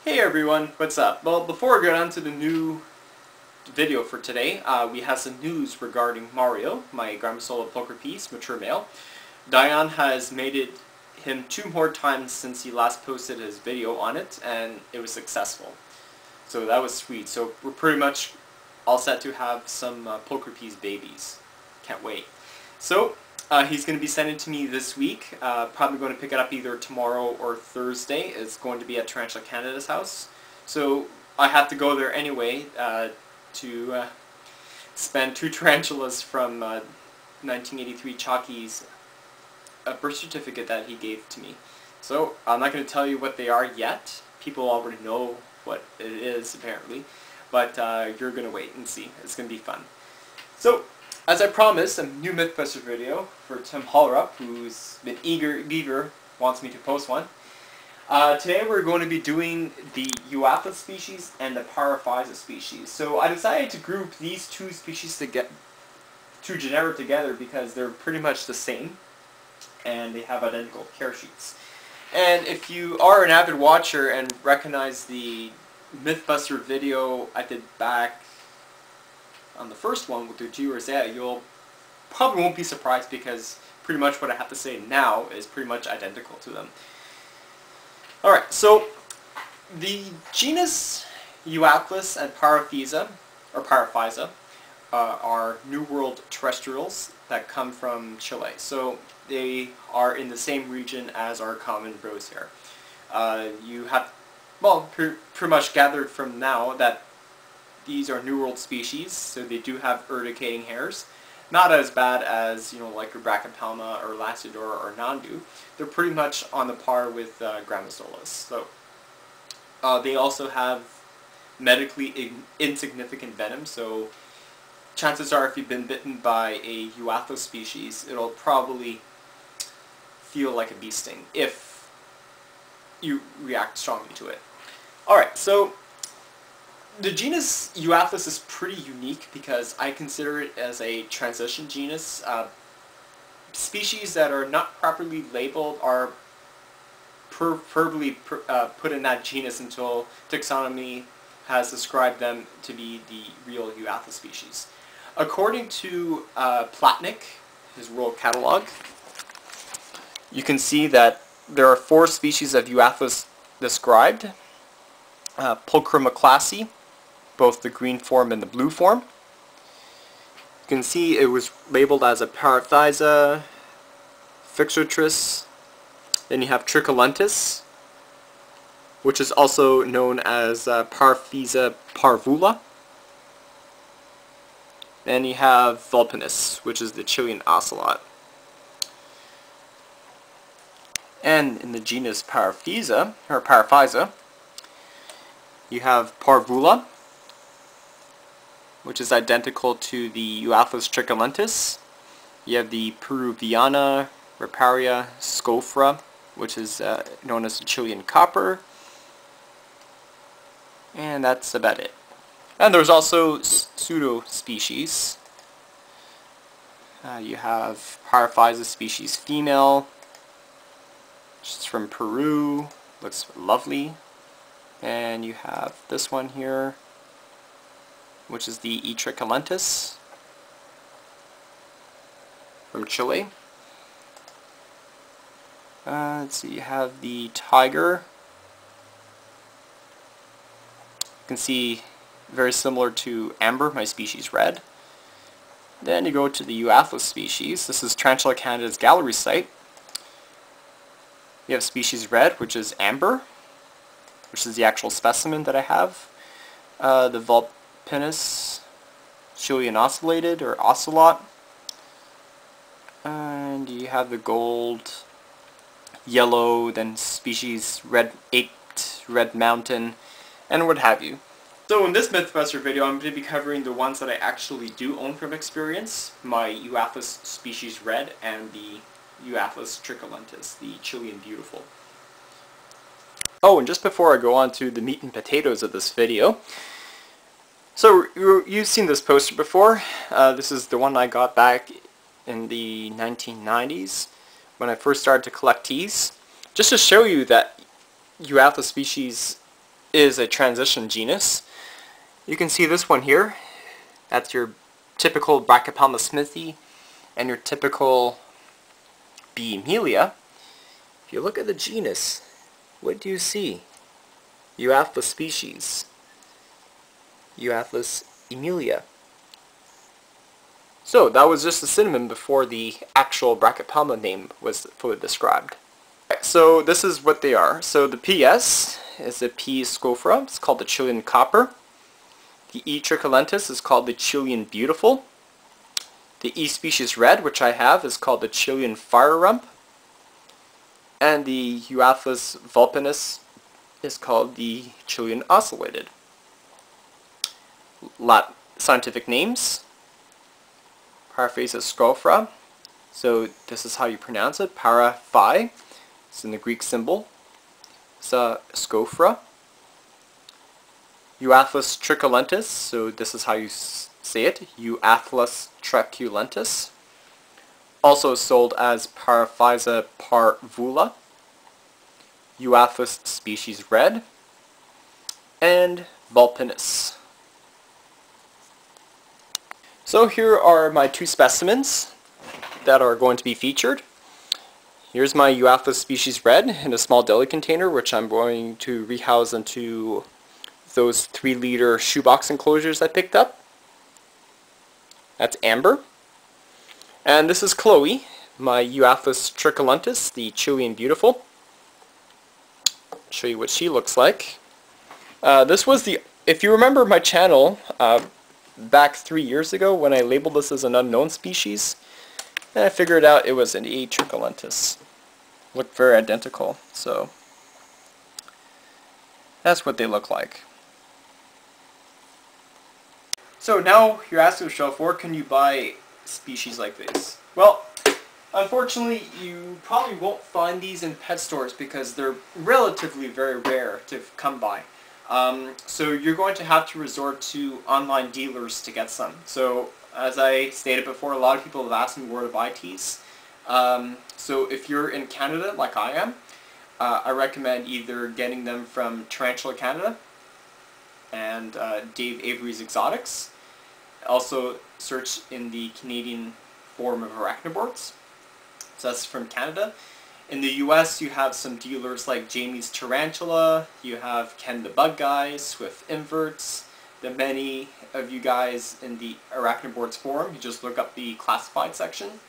Hey everyone, what's up? Well, before we get on to the new video for today, we have some news regarding Mario, my Grammasola poker piece, mature male. Dion has mated him 2 more times since he last posted his video on it, and it was successful. So that was sweet. So we're pretty much all set to have some poker piece babies. Can't wait. So he's going to be sending it to me this week. Probably going to pick it up either tomorrow or Thursday. It's going to be at Tarantula Canada's house. So I have to go there anyway to spend 2 tarantulas from 1983 Chalky's birth certificate that he gave to me. So I'm not going to tell you what they are yet. People already know what it is apparently. But you're going to wait and see. It's going to be fun. So, as I promised, a new Mythbuster video for Tim Hollerup, who's been eager, wants me to post one. Today we're going to be doing the Euathlus species and the Paraphysa species. So I decided to group these 2 species to get 2 genera together because they're pretty much the same and they have identical care sheets. And if you are an avid watcher and recognize the Mythbuster video I did back on the first one with the G-Rosetta, you'll probably won't be surprised because pretty much what I have to say now is pretty much identical to them. Alright, so the genus Euathlus and Paraphysa, are New World terrestrials that come from Chile. So they are in the same region as our common rose hare. You have, well, pretty much gathered from now that these are New World species, so they do have urticating hairs. Not as bad as, like your Brachypelma or Lacidor or Nandu. They're pretty much on the par with Grammasolas. So they also have medically insignificant venom, so chances are if you've been bitten by a Euathlus species, it'll probably feel like a bee sting if you react strongly to it. Alright, so the genus Euathlus is pretty unique because I consider it as a transition genus. Species that are not properly labeled are preferably put in that genus until taxonomy has described them to be the real Euathlus species. According to Platnick, his world catalog, you can see that there are 4 species of Euathlus described. Pulchromaclassi, both the green form and the blue form. You can see it was labeled as a Paraphysa, Fixotris. Then you have Tricholentis, which is also known as Paraphysa parvula. Then you have Vulpinus, which is the Chilean ocelot. And in the genus Paraphysa, you have Parvula, which is identical to the Euathlus tricholentis. You have the Peruviana, Riparia, Scofra, which is known as the Chilean copper. And that's about it. And there's also pseudo-species. You have Paraphysa species female, which is from Peru, looks lovely. And you have this one here, which is the E. tricholentis from Chile. Let's see, you have the tiger. You can see very similar to amber, my species red. Then you go to the Euathlus species. This is Tarantula Canada's gallery site. You have species red, which is amber, which is the actual specimen that I have. The Vulpinus, Chilean ocellated or ocelot. And you have the gold, yellow, then species red 8, red mountain, and what have you. So in this Mythbuster video, I'm going to be covering the ones that I actually do own from experience, my Euathlus species red and the Euathlus tricholentis, the Chilean beautiful. Oh, and just before I go on to the meat and potatoes of this video, so you've seen this poster before. This is the one I got back in the 1990s when I first started to collect teas. Just to show you that Euathlus species is a transition genus. You can see this one here. That's your typical Brachypelma smithi and your typical B. emilia. If you look at the genus, what do you see? Euathlus species. Euathlus emilia. So that was just a synonym before the actual Brachypelma name was fully described. So this is what they are. So the PS is the P. scophra. It's called the Chilean copper. The E. tricholentis is called the Chilean beautiful. The E species red, which I have, is called the Chilean fire rump. And the Euathlus vulpinus is called the Chilean ocellated. Scientific names: Paraphysa scophra. So this is how you pronounce it. Paraphy. It's in the Greek symbol. Scophra. Euathlus tricholentis. So this is how you say it. Euathlus tricholentis. Also sold as Paraphysa parvula. Euathlus species red. And vulpinus. So here are my two specimens that are going to be featured. Here's my Euathlus species red in a small deli container, which I'm going to rehouse into those 3-liter shoebox enclosures I picked up. That's Amber. And this is Chloe, my Euathlus tricholentis, the Chilean beautiful. I'll show you what she looks like. This was the, if you remember my channel, back 3 years ago when I labeled this as an unknown species, and I figured out it was an E. tricholentis. Looked very identical, so that's what they look like. So now you're asking yourself, where can you buy species like this? Well, unfortunately you probably won't find these in pet stores because they're relatively very rare to come by. So you're going to have to resort to online dealers to get some. So as I stated before, a lot of people have asked me where to buy these. So if you're in Canada like I am, I recommend either getting them from Tarantula Canada and Dave Avery's Exotics. Also search in the Canadian Forum of Arachnoboards. So that's from Canada. In the US, you have some dealers like Jamie's Tarantula, you have Ken the Bug Guys with inverts, the many of you guys in the Arachnoboards forum, you just look up the classified section.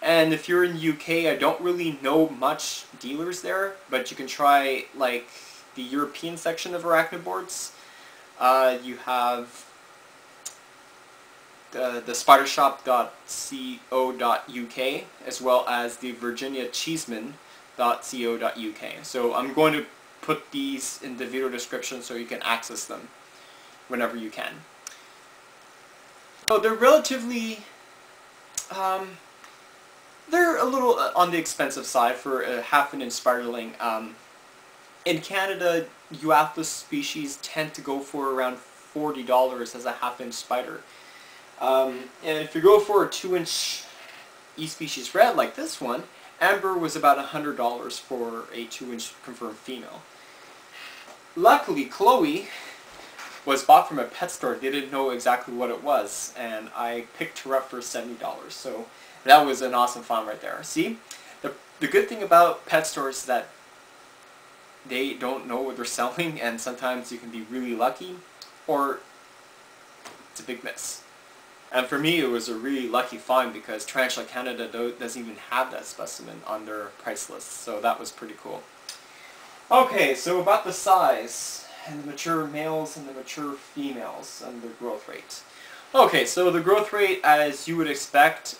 And if you're in the UK, I don't really know much dealers there, but you can try like the European section of Arachnoboards. You have the spidershop.co.uk as well as the virginiacheeseman.co.uk. So I'm going to put these in the video description so you can access them whenever you can. So they're relatively, they're a little on the expensive side for a half-an-inch spiderling. In Canada, Euathlus species tend to go for around $40 as a half-inch spider. And if you go for a 2-inch E species red like this one, Amber was about $100 for a 2-inch confirmed female. Luckily, Chloe was bought from a pet store. They didn't know exactly what it was, and I picked her up for $70. So that was an awesome find right there. See, the good thing about pet stores is that they don't know what they're selling, and sometimes you can be really lucky, or it's a big miss. And for me, it was a really lucky find because Tarantula Canada doesn't even have that specimen on their price list, so that was pretty cool. Okay, so about the size, and the mature males and the mature females, and the growth rate. Okay, so the growth rate, as you would expect,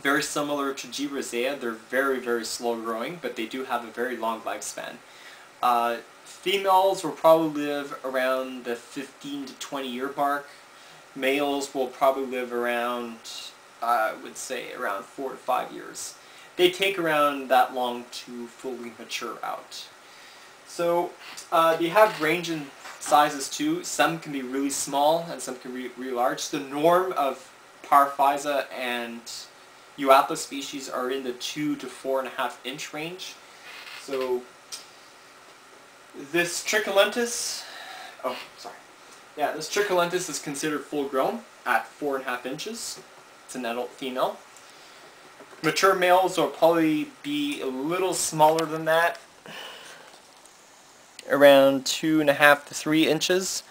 very similar to G. rosea. They're very, very slow growing, but they do have a very long lifespan. Females will probably live around the 15 to 20 year mark. Males will probably live around, I would say, around 4 to 5 years. They take around that long to fully mature out. So they have range in sizes too. Some can be really small and some can be really large. The norm of Paraphysa and Euathlus species are in the 2 to 4.5 inch range. So This Tricholentis, oh sorry, yeah, this Tricholentis is considered full grown at 4.5 inches. It's an adult female. Mature males will probably be a little smaller than that, around 2.5 to 3 inches.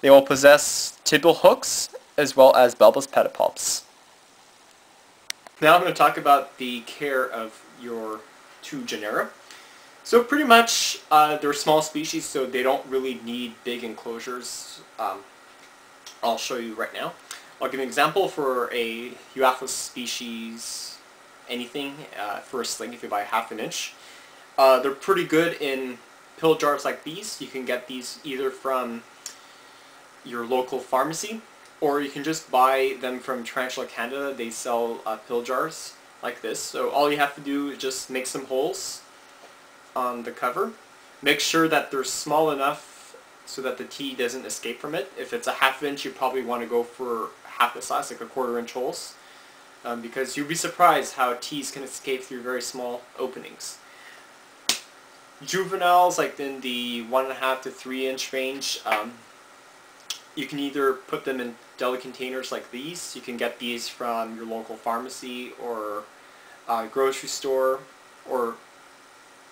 They will possess tibial hooks as well as bulbous pedipalps. Now I'm going to talk about the care of your two genera. So pretty much they're small species, so they don't really need big enclosures. I'll show you right now. I'll give you an example for a Euathlus species, anything, for a sling if you buy 1/2 inch. They're pretty good in pill jars like these. You can get these either from your local pharmacy, or you can just buy them from Tarantula Canada. They sell pill jars like this. So all you have to do is just make some holes on the cover. Make sure that they're small enough so that the tea doesn't escape from it. If it's a 1/2 inch, you probably want to go for half the size, like a 1/4 inch holes, because you'll be surprised how teas can escape through very small openings. Juveniles, like in the 1.5 to 3 inch range, you can either put them in deli containers like these. You can get these from your local pharmacy or grocery store, or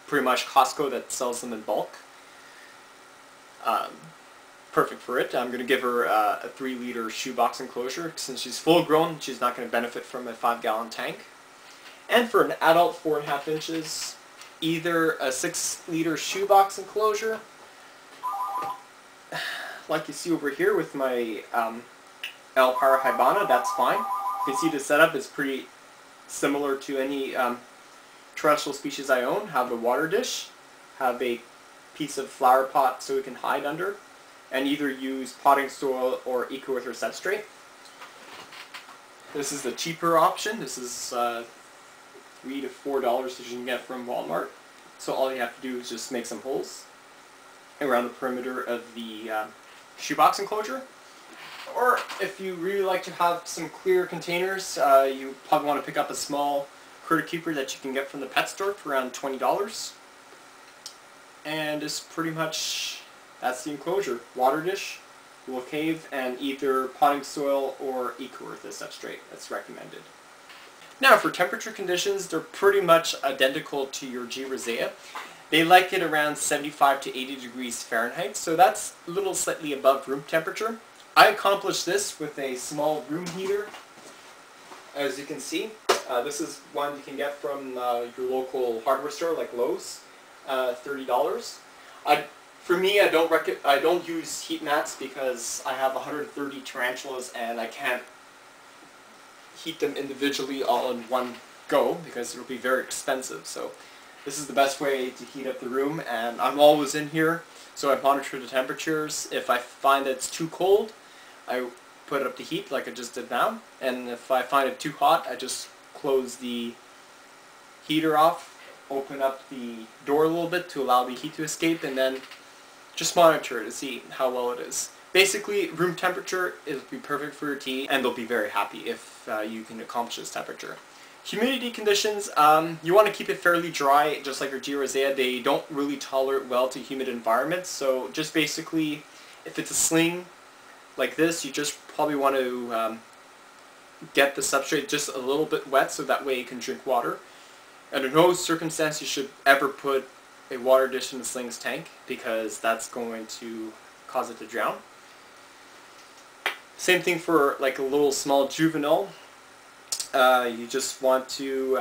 pretty much Costco that sells them in bulk. Perfect for it. I'm going to give her a 3-liter shoebox enclosure. Since she's full grown, she's not going to benefit from a 5-gallon tank. And for an adult 4.5 inches, either a 6-liter shoebox enclosure, like you see over here with my L. Paraphysa, that's fine. You can see the setup is pretty similar to any terrestrial species I own. Have a water dish, have a piece of flower pot so it can hide under, and either use potting soil or eco-earth substrate. This is the cheaper option. This is $3 to $4 that you can get from Walmart. So all you have to do is just make some holes around the perimeter of the shoebox enclosure. Or if you really like to have some clear containers, you probably want to pick up a small critter keeper that you can get from the pet store for around $20. And it's pretty much, that's the enclosure. Water dish, will cave, and either potting soil or eco-earth as substrate. That's recommended. Now for temperature conditions, they're pretty much identical to your G. rosea. They like it around 75 to 80 degrees Fahrenheit, so that's a little slightly above room temperature. I accomplished this with a small room heater, as you can see. This is one you can get from your local hardware store like Lowe's, $30. For me, I don't use heat mats because I have 130 tarantulas and I can't heat them individually all in one go because it'll be very expensive. So this is the best way to heat up the room, and I'm always in here, so I monitor the temperatures. If I find that it's too cold, I put it up to heat like I just did now, and if I find it too hot, I just close the heater off, open up the door a little bit to allow the heat to escape, and then just monitor it to see how well it is. Basically, room temperature will be perfect for your tea, and they'll be very happy if you can accomplish this temperature. Humidity conditions, you want to keep it fairly dry, just like your G. rosea. They don't really tolerate well to humid environments, so just basically, if it's a sling like this, you just probably want to get the substrate just a little bit wet so that way it can drink water. Under no circumstance you should ever put a water dish in the sling's tank, because that's going to cause it to drown. Same thing for like a little small juvenile. You just want to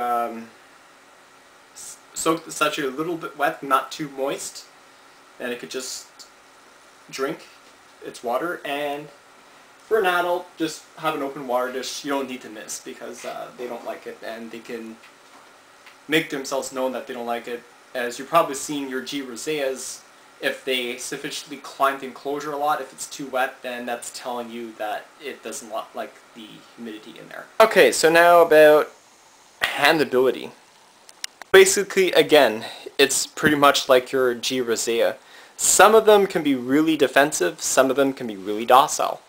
soak the substrate a little bit wet, not too moist, and it could just drink its water. And for an adult, just have an open water dish. You don't need to miss, because they don't like it, and they can make themselves known that they don't like it. As you're probably seeing your G. roseas, if they sufficiently climb the enclosure a lot, if it's too wet, then that's telling you that it doesn't like the humidity in there. Okay, so now about handability. Basically, again, it's pretty much like your G. rosea. Some of them can be really defensive, some of them can be really docile.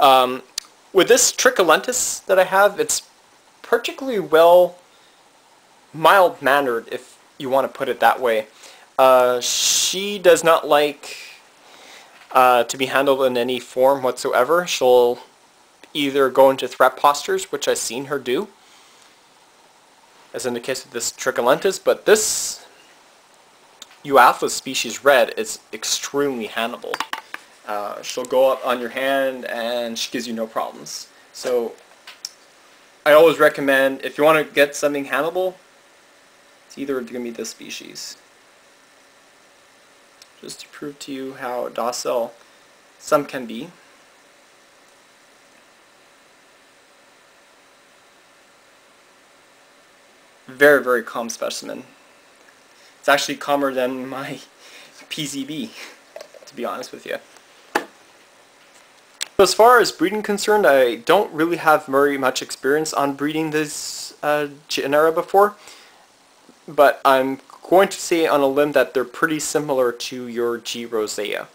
With this Tricholentis that I have, it's particularly well mild-mannered, if you want to put it that way. She does not like to be handled in any form whatsoever. She'll either go into threat postures, which I've seen her do, as in the case of this Tricholentis, but this Euathlus species red is extremely handleable. She'll go up on your hand and she gives you no problems. So I always recommend, if you want to get something handleable, it's either going to be this species. Just to prove to you how docile some can be. Very, very calm specimen. It's actually calmer than my PZB, to be honest with you. As far as breeding concerned, I don't really have very much experience on breeding this genera before, but I'm going to say on a limb that they're pretty similar to your G. rosea,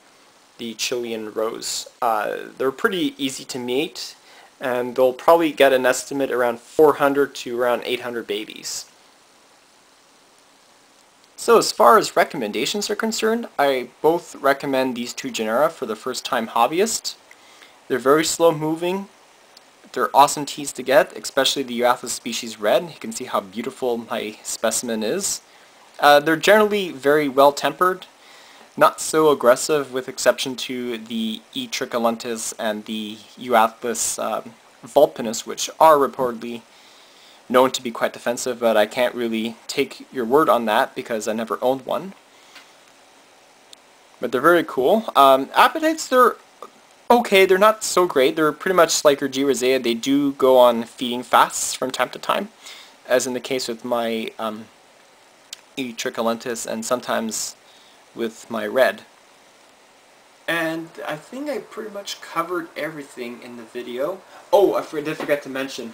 the Chilean rose. They're pretty easy to mate, and they'll probably get an estimate around 400 to around 800 babies. So as far as recommendations are concerned, I both recommend these two genera for the first-time hobbyist. They're very slow moving. They're awesome teas to get, especially the Euathlus species red. You can see how beautiful my specimen is. They're generally very well tempered, not so aggressive with exception to the E. tricholentis and the Euathlus vulpinus, which are reportedly known to be quite defensive, but I can't really take your word on that because I never owned one. But they're very cool. Appetites, they're okay, they're not so great. They're pretty much like your G. rosea. They do go on feeding fasts from time to time, as in the case with my E. tricholentis and sometimes with my red. And I think I pretty much covered everything in the video. Oh, I did forget to mention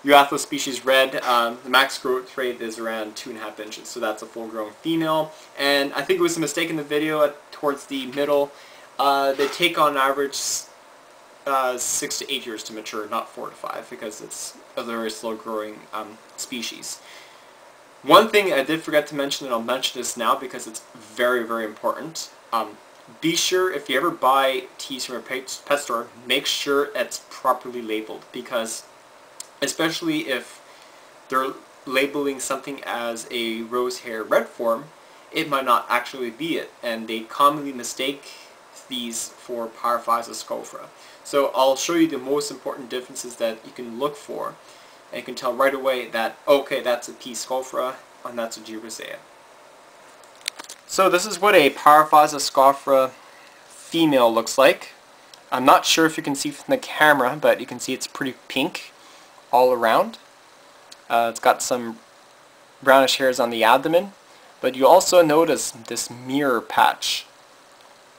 Euathlus species red, the max growth rate is around 2.5 inches, so that's a full-grown female. And I think it was a mistake in the video towards the middle. They take on average 6 to 8 years to mature, not 4 to 5, because it's a very slow-growing species. One thing I did forget to mention, and I'll mention this now because it's very, very important. Be sure, if you ever buy teas from a pet store, make sure it's properly labeled, because especially if they're labeling something as a rose hair red form, it might not actually be it, and they commonly mistake these for Paraphysa scofra. So I'll show you the most important differences that you can look for, and you can tell right away that, okay, that's a P. scofra and that's a G. rosea. So this is what a Paraphysa scofra female looks like. I'm not sure if you can see from the camera, but you can see it's pretty pink all around. It's got some brownish hairs on the abdomen, but you also notice this mirror patch.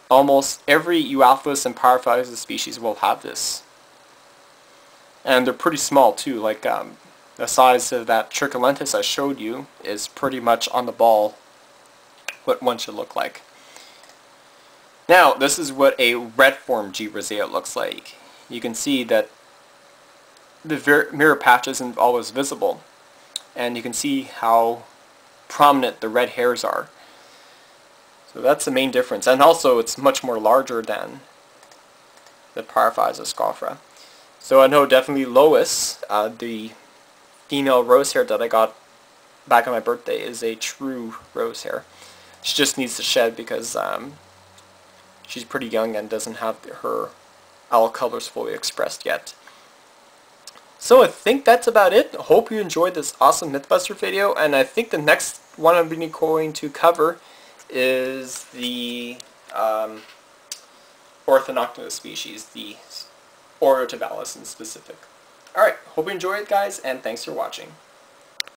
Almost every Euathlus and Paraphysa species will have this. And they're pretty small too, like the size of that Tricholentis I showed you is pretty much on the ball what one should look like. Now, this is what a red form G. rosea looks like. You can see that the mirror patch isn't always visible, and you can see how prominent the red hairs are. So that's the main difference, and also it's much more larger than the Paraphysa scofra. So I know definitely Lois, the female rose hair that I got back on my birthday, is a true rose hair. She just needs to shed because she's pretty young and doesn't have her owl colors fully expressed yet. So I think that's about it. Hope you enjoyed this awesome Mythbuster video, and I think the next one I'm going to cover is the Orthodontus species, the Orotivalis in specific. Alright, hope you enjoyed, guys, and thanks for watching.